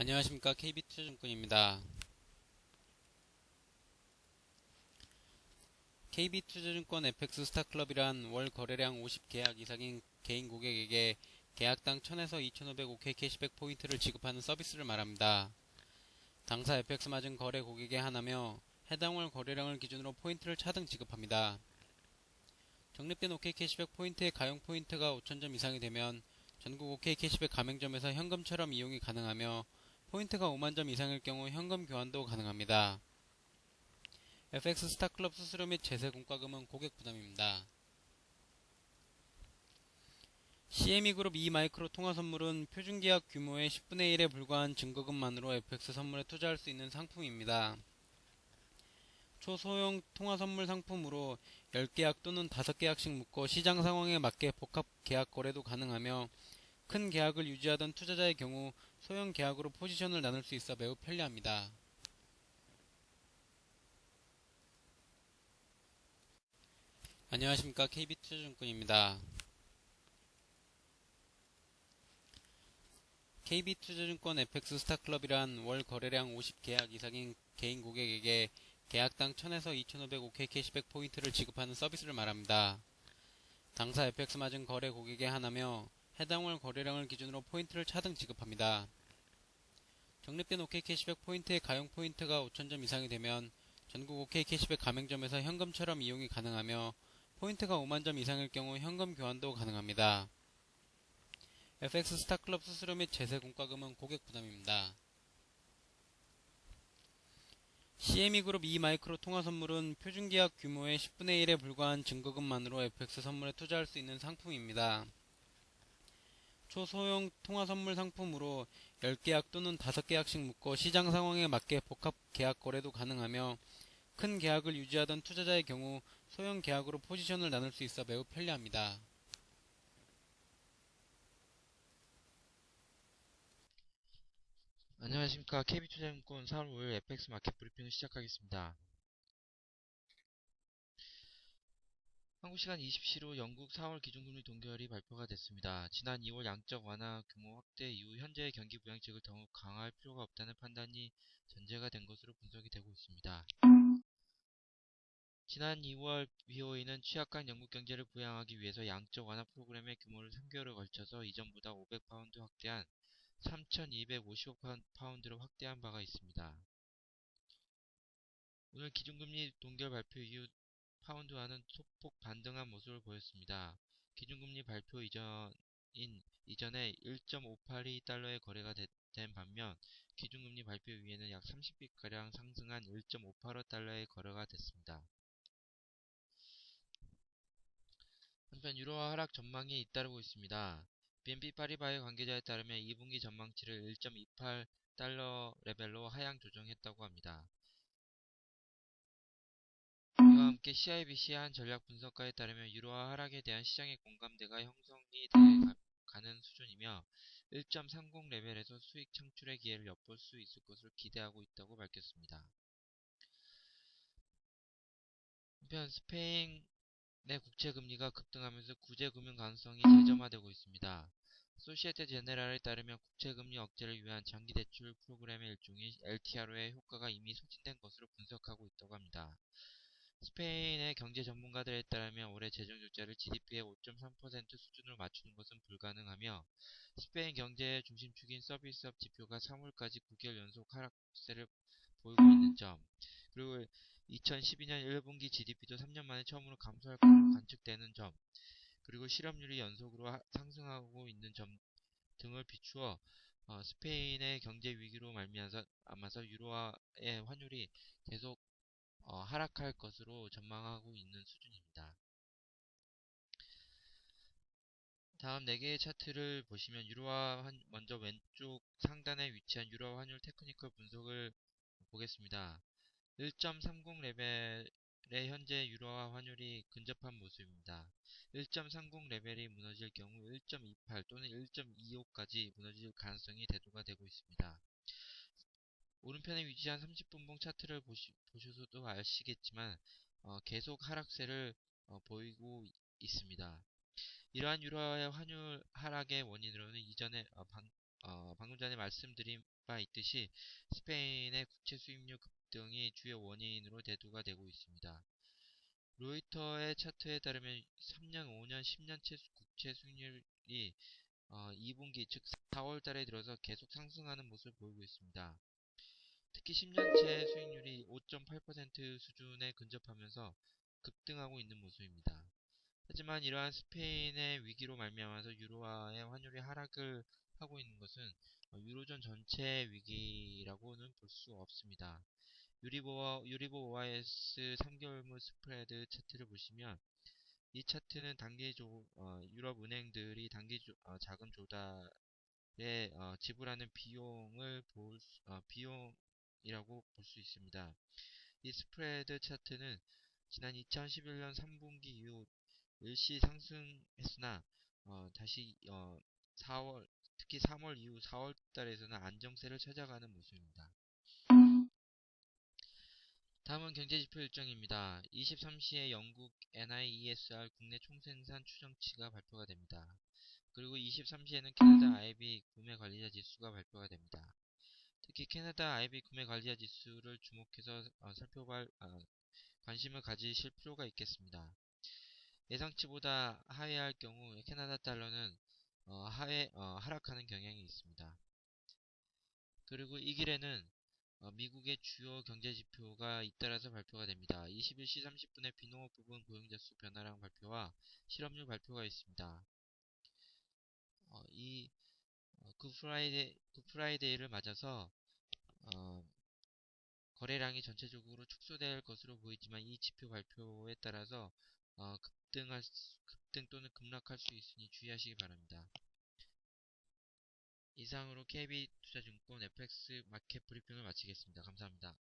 안녕하십니까. KB투자증권입니다. KB투자증권 FX 스타클럽이란 월 거래량 50계약 이상인 개인 고객에게 계약당 1000에서 2500 OK 캐시백 포인트를 지급하는 서비스를 말합니다. 당사 FX 마진 거래 고객에 한하며 해당 월 거래량을 기준으로 포인트를 차등 지급합니다. 적립된 OK 캐시백 포인트의 가용 포인트가 5000점 이상이 되면 전국 OK 캐시백 가맹점에서 현금처럼 이용이 가능하며 포인트가 5만점 이상일 경우 현금 교환도 가능합니다. FX 스타클럽 수수료 및 제세 공과금은 고객 부담입니다. CME 그룹 이마이크로 통화 선물은 표준계약 규모의 10분의 1에 불과한 증거금만으로 FX 선물에 투자할 수 있는 상품입니다. 초소형 통화 선물 상품으로 10계약 또는 5계약씩 묶어 시장 상황에 맞게 복합 계약 거래도 가능하며 큰 계약을 유지하던 투자자의 경우 소형 계약으로 포지션을 나눌 수 있어 매우 편리합니다. 안녕하십니까. KB투자증권입니다. KB투자증권 FX 스타클럽이란 월 거래량 50계약 이상인 개인 고객에게 계약당 1000에서 2500 OK 캐시백 포인트를 지급하는 서비스를 말합니다. 당사 FX 마진 거래 고객에 한하며 해당 월 거래량을 기준으로 포인트를 차등 지급합니다. 적립된 OK 캐시백 포인트의 가용 포인트가 5000점 이상이 되면 전국 OK 캐시백 가맹점에서 현금처럼 이용이 가능하며 포인트가 5만점 이상일 경우 현금 교환도 가능합니다. FX 스타클럽 수수료 및 제세 공과금은 고객 부담입니다. CME 그룹 이마이크로 통화 선물은 표준계약 규모의 10분의 1에 불과한 증거금만으로 FX 선물에 투자할 수 있는 상품입니다. 초소형 통화 선물 상품으로 10계약 또는 5계약씩 묶어 시장 상황에 맞게 복합 계약 거래도 가능하며 큰 계약을 유지하던 투자자의 경우 소형 계약으로 포지션을 나눌 수 있어 매우 편리합니다. 안녕하십니까. KB투자증권 4월 5일 FX 마켓 브리핑을 시작하겠습니다. 한국 시간 20시로 영국 4월 기준금리 동결이 발표가 됐습니다. 지난 2월 양적 완화 규모 확대 이후 현재의 경기 부양책을 더욱 강화할 필요가 없다는 판단이 전제가 된 것으로 분석이 되고 있습니다. 지난 2월 BOE는 취약한 영국 경제를 부양하기 위해서 양적 완화 프로그램의 규모를 3개월에 걸쳐서 이전보다 500파운드 확대한 3,250억 파운드로 확대한 바가 있습니다. 오늘 기준금리 동결 발표 이후 파운드화는 소폭 반등한 모습을 보였습니다. 기준금리 발표 이전에 1.582달러의 거래가 된 반면 기준금리 발표 이후에는 약 30bp가량 상승한 1.585달러의 거래가 됐습니다. 한편 유로화 하락 전망이 잇따르고 있습니다. BNP 파리바의 관계자에 따르면 2분기 전망치를 1.28달러 레벨로 하향 조정했다고 합니다. 이와 함께 CIBC의 한 전략 분석가에 따르면 유로화 하락에 대한 시장의 공감대가 형성이 돼 가는 수준이며 1.30 레벨에서 수익 창출의 기회를 엿볼 수 있을 것으로 기대하고 있다고 밝혔습니다. 한편 스페인의 국채 금리가 급등하면서 구제 금융 가능성이 재점화되고 있습니다. 소시에테 제네랄에 따르면 국채 금리 억제를 위한 장기 대출 프로그램의 일종인 LTRO의 효과가 이미 소진된 것으로 분석하고 있다고 합니다. 스페인의 경제 전문가들에 따르면 올해 재정 적자를 GDP의 5.3% 수준으로 맞추는 것은 불가능하며 스페인 경제의 중심축인 서비스업 지표가 3월까지 9개월 연속 하락세를 보이고 있는 점, 그리고 2012년 1분기 GDP도 3년 만에 처음으로 감소할 것으로 관측되는 점, 그리고 실업률이 연속으로 상승하고 있는 점 등을 비추어 스페인의 경제 위기로 말미암아서 유로화의 환율이 계속 하락할 것으로 전망하고 있는 수준입니다. 다음 4개의 차트를 보시면 먼저 왼쪽 상단에 위치한 유로화 환율 테크니컬 분석을 보겠습니다. 1.30 레벨의 현재 유로화 환율이 근접한 모습입니다. 1.30 레벨이 무너질 경우 1.28 또는 1.25까지 무너질 가능성이 대두가 되고 있습니다. 오른편에 위치한 30분봉 차트를 보셔서도 아시겠지만 계속 하락세를 보이고 있습니다. 이러한 유로화의 환율 하락의 원인으로는 이전에 방금 전에 말씀드린 바 있듯이 스페인의 국채 수익률 급등이 주요 원인으로 대두가 되고 있습니다. 로이터의 차트에 따르면 3년, 5년, 10년치 국채 수익률이 2분기 즉 4월 달에 들어서 계속 상승하는 모습을 보이고 있습니다. 특히 10년채 수익률이 5.8% 수준에 근접하면서 급등하고 있는 모습입니다. 하지만 이러한 스페인의 위기로 말미암아서 유로화의 환율이 하락을 하고 있는 것은 유로존 전체의 위기라고는 볼 수 없습니다. 유리보 OIS 3개월물 스프레드 차트를 보시면 이 차트는 유럽 은행들이 자금 조달에 지불하는 비용이라고 볼 수 있습니다. 이 스프레드 차트는 지난 2011년 3분기 이후 일시 상승했으나 다시 4월 특히 3월 이후 4월 달에서는 안정세를 찾아가는 모습입니다. 다음은 경제지표 일정입니다. 23시에 영국 NIESR 국내 총생산 추정치가 발표가 됩니다. 그리고 23시에는 캐나다 IB 구매 관리자 지수가 발표가 됩니다. 특히 캐나다 IB 구매 관리자 지수를 주목해서 관심을 가지실 필요가 있겠습니다. 예상치보다 하회할 경우 캐나다 달러는 하락하는 경향이 있습니다. 그리고 이 길에는 미국의 주요 경제지표가 잇따라서 발표가 됩니다. 21시 30분에 비농업 부분 고용자 수 변화량 발표와 실업률 발표가 있습니다. 이 굿프라이데이를 맞아서 거래량이 전체적으로 축소될 것으로 보이지만 이 지표 발표에 따라서 급등 또는 급락할 수 있으니 주의하시기 바랍니다. 이상으로 KB투자증권 FX 마켓 브리핑을 마치겠습니다. 감사합니다.